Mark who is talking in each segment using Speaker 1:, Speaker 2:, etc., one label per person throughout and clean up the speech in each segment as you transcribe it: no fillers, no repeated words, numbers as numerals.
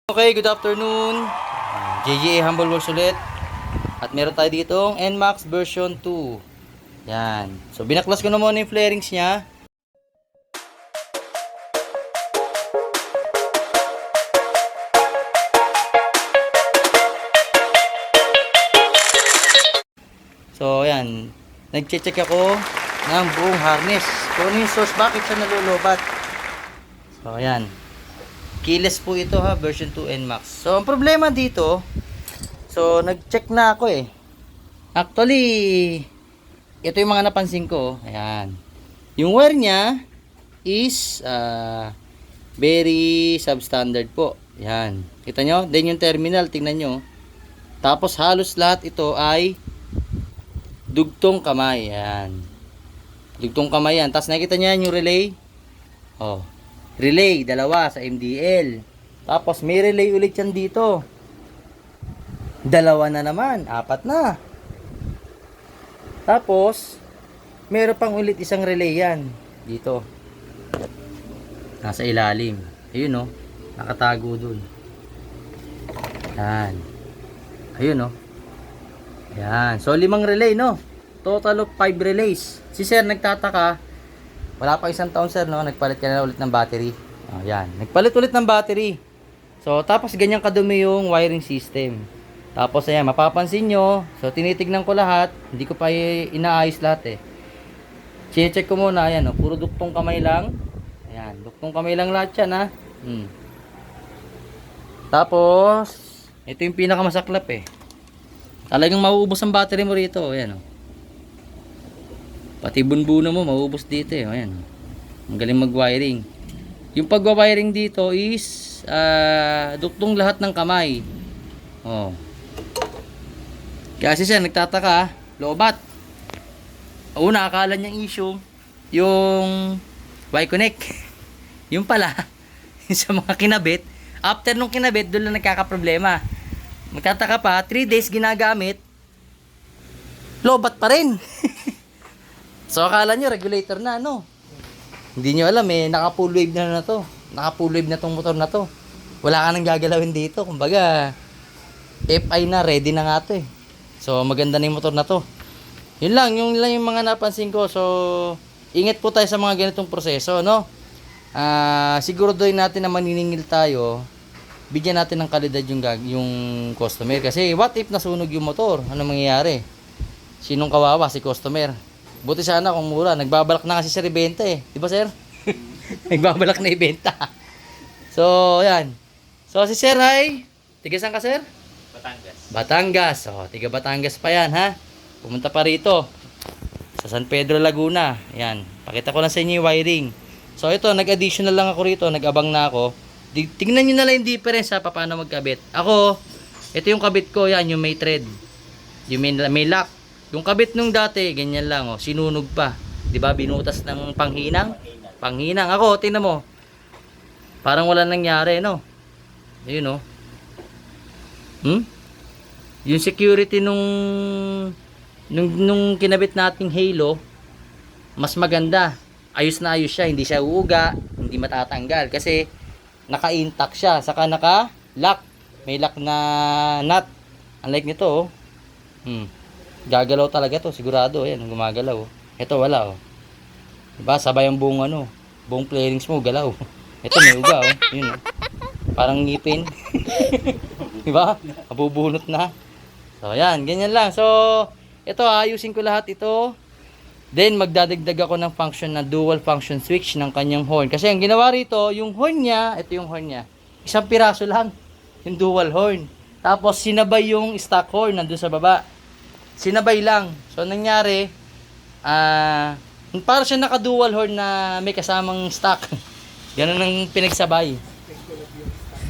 Speaker 1: Okay, good afternoon. JGA Humble Works ulit. At meron tayo dito NMAX version 2. Yan. So binaklas ko na muna yung flarings niya. So yan. Nag-check ako ng buong harness. Kung ano yung source, bakit siya nalulubat. So yan. Keyless po ito ha, version 2 NMAX. So ang problema dito, so nag-check na ako eh. Actually, ito yung mga napansin ko. Ayan. Yung wire niya is very substandard po. Ayan. Kita nyo? Then yung terminal, tingnan nyo. Tapos halos lahat ito ay dugtong kamay. Ayan. Dugtong kamay yan. Tapos nakita nyo yung relay. Oh. Relay, dalawa sa MDL. Tapos may relay ulit yan dito. Dalawa na naman, apat na. Tapos meron pang ulit isang relay yan dito. Nasa ilalim. Ayun oh, nakatago dun. Yan. Ayun oh. Yan. So 5 relay no. Total of 5 relays. Si sir nagtataka, wala pa isang taon sir no, nagpalit ka na ulit ng battery. Oh, yan. Nagpalit ulit ng battery. So tapos ganyan kadumi yung wiring system. Tapos ayan, mapapansin nyo, so tinitignan ko lahat, hindi ko pa inaayos lahat eh. Check ko muna, ayan oh, puro duktong kamay lang. Ayan, duktong kamay lang lahat yan ha. Tapos ito yung pinakamasaklap eh. Talagang mauubos ang battery mo rito, ayan oh. Pati bunbuno mo mauubos dito eh. Ayan. Ang galing mag-wiring. Yung pag-wiring dito is duktong lahat ng kamay. Oh. Kasi siya nagtataka, lobat. Una akala niyang issue yung Y-connect. Yung pala sa mga kinabit, after nung kinabit doon lang nagkakaproblema. Magtataka pa, 3 days ginagamit, lobat pa rin. So akala nyo regulator na no. Hindi nyo alam eh, naka full wave na to. Naka full wave na tong motor na to. Wala ka nang gagalawin dito. Kumbaga FI na, ready na nga to eh. So maganda na yung motor na to. Yun lang yung mga napansin ko. So ingat po tayo sa mga ganitong proseso no. Siguro doon natin na maniningil tayo. Bigyan natin ng kalidad yung customer. Kasi what if nasunog yung motor? Ano mangyayari? Sinong kawawa? Si customer. Buti sana kung mura. Nagbabalak na kasi sir ibenta eh. Diba sir? Nagbabalak na ibenta. So, yan. So, si sir ay, tiga saan ka sir?
Speaker 2: Batangas.
Speaker 1: Batangas. O, tiga Batangas pa yan ha. Pumunta pa rito. Sa San Pedro, Laguna. Yan. Pakita ko lang sa inyo yung wiring. So, ito, nag-additional lang ako rito. Nag-abang na ako. Tingnan nyo na lang yung difference ha, paano magkabit. Ako, ito yung kabit ko. Yan, yung may thread. Yung may lock. Yung kabit nung dati, ganyan lang oh, sinunog pa. 'Di ba? Binutas ng panghinang. Panghinang. Ako, tingnan mo. Parang wala nangyari, no? Ayun oh. Yung security nung kinabit nating halo, mas maganda. Ayos na ayos siya, hindi siya uuga, hindi matatanggal kasi naka-intact siya, saka naka-lock. May lock na nut. Unlike nito oh. Gagalaw talaga to, sigurado. Ayan, gumagalaw. Ito wala oh. Diba? Sabay ang buong buong flarings mo galaw. Ito may uga oh. Yun oh. Parang ngipin. Diba? Mabubunot na. So ayan, ganyan lang. So ito ayusin ko lahat ito. Then magdadagdag ako ng function na dual function switch ng kanyang horn. Kasi ang ginawa rito, yung horn niya, ito yung horn niya. Isang piraso lang yung dual horn. Tapos sinabay yung stock horn nandun sa baba. Sinabay lang. So nangyari, para siya naka-dual horn na may kasamang stock. Ganun ang pinagsabay.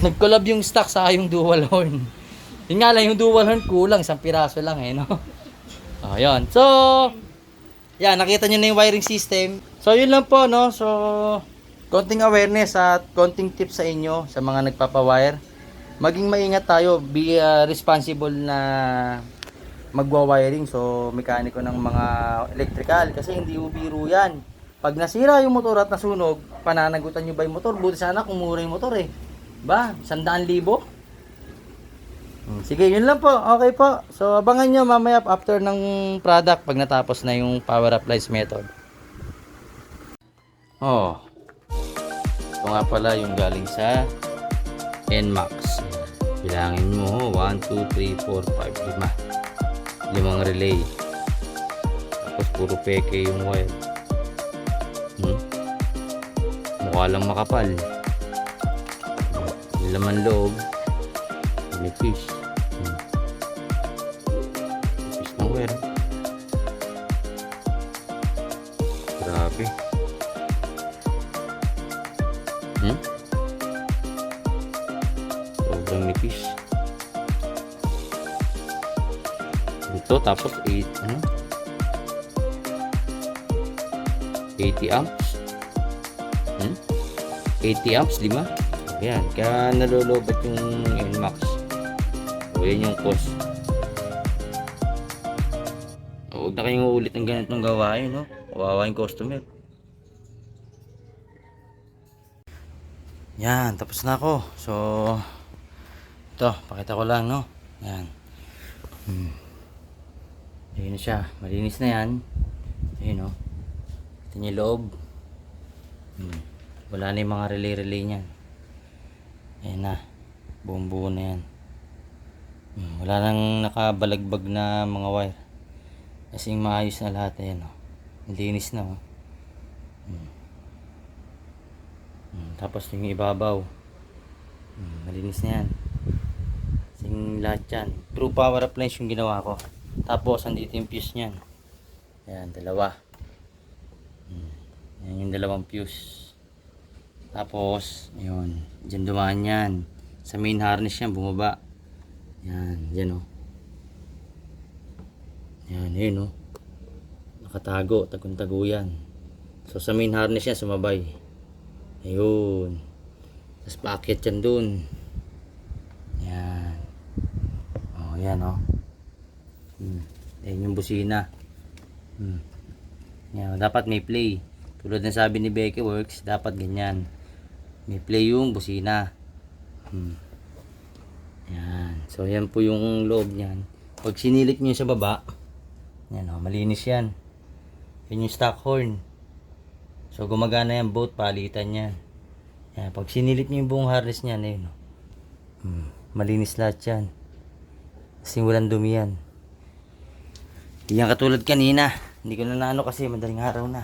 Speaker 1: Nag-collab yung stock sa yung dual horn. Yun nga lang, yung dual horn kulang, isang piraso lang eh, no? Oh, yun. So, yan, nakita nyo na yung wiring system. So, yun lang po, no? So, konting awareness at konting tips sa inyo, sa mga nagpapawire. Maging maingat tayo, be responsible na magwa-wiring, so mekaniko ng mga electrical kasi hindi biro yan. Pag nasira yung motor at nasunog, pananagutan nyo ba yung motor? Buti sana kung mura yung motor eh. Ba, 100,000? Sige, yun lang po. Okay po. So, abangan nyo mamaya after ng product pag natapos na yung power applies method. Oh, ito nga pala yung galing sa NMAX. Bilangin mo, 1, 2, 3, 4, 5, 5. Limang relay. Tapos puro peke yung wire. Mukha lang makapal. Yung laman loob, nipis. Nipis ng wire. Grabe. Sobrang nipis. Ito tapos 80 amps. 80 amps, 5. Ayan, kaya nalolobat yung NMAX. So, yan yung cost. Huwag na kayong uulit ng ganitong gawain, no? Kawawa yung customer. Yan, tapos na ako. So, ito, pakita ko lang, no? Yan. Ayun na siya. Malinis na yan. Ayun, no? Ito yung loob. Wala na yung mga relay-relay niyan. Ayan na. Buong-buo na yan. Wala nang nakabalagbag na mga wire. Kasing maayos na lahat. Ayan, oh. Linis na, oh. Tapos yung ibabaw. Malinis na yan. Kasing lahat yan. True power appliance yung ginawa ko. Tapos andito yung fuse niyan. Ayan, dalawa. Ayan yung dalawang fuse. Tapos, ayun, dyan dumaan yan. Sa main harness yan, bumaba. Yan, dyan, oh. Yan, yun, oh. Nakatago, tagong-tago yan. So, sa main harness yan, sumabay. Ayun. Tapos, paakyat yan dun. Yan. Oh, yan, oh. Yan yung busina. Yan, dapat may play. Tulad ng sabi ni Becky Works, dapat ganyan. May play yung busina. Yan. So, yan po yung loob niyan. Pag sinilik nyo sa baba, yan, oh, malinis yan. Yan yung stock horn. So, gumagana yan both, palitan yan. Yan. Pag sinilik nyo yung buong harness niyan, ayun, oh. Malinis lahat yan. Kasi walang dumi yan. Hindi yan katulad kanina. Hindi ko na naano kasi madaling araw na.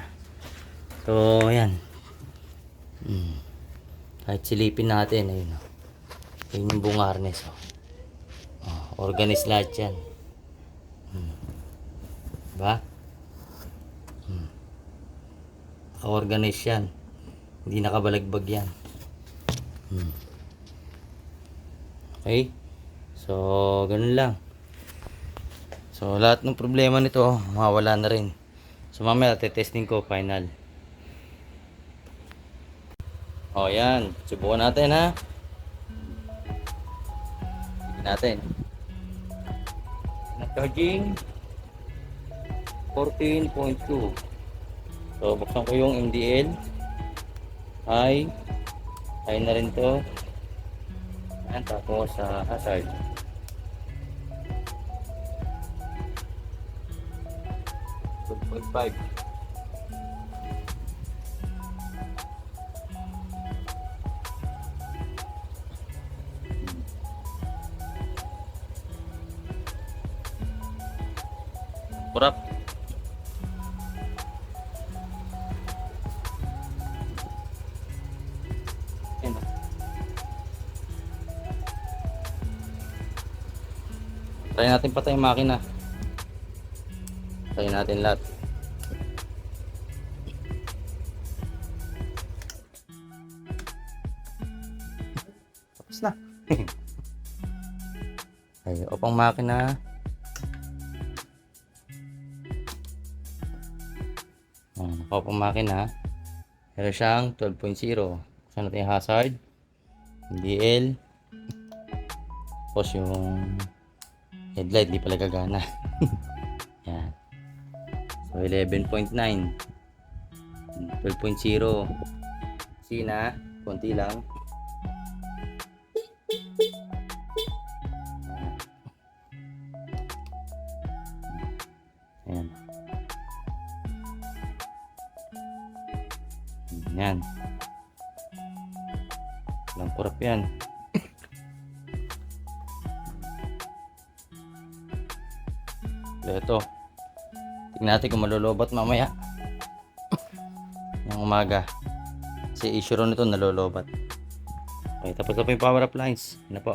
Speaker 1: So, yan. Kahit silipin natin, ayun, oh. Ayun yung buong harness, oh. Organize lahat yan. Diba? Naka-organize yan. Hindi nakabalagbag yan. Okay? So, ganun lang. So, lahat ng problema nito, mawawala na rin. So, mamaya, testing ko, final. O, yan. Subukan natin, ha? Sige natin. Charging 14.2. So, buksan ko yung MDL. High na rin to. Yan, tapos sa hazard. .5. Kurap. Ayan. Try natin patay yung makina. Try natin lahat. Tapos na. Ay, opang makina. Nakapang makina. Meron siyang 12.0. Buksan natin yung hazard. DL. Tapos yung headlight, di pala gagana. Yan. So, 11.9. 12.0. Sina, konti lang. Yan. Walang kurap yan. Ito. Tingnan natin kung malulobot mamaya. Ng umaga. Kasi issue ron ito nalolobat. Okay, tapos na po yung power appliance. Ano po?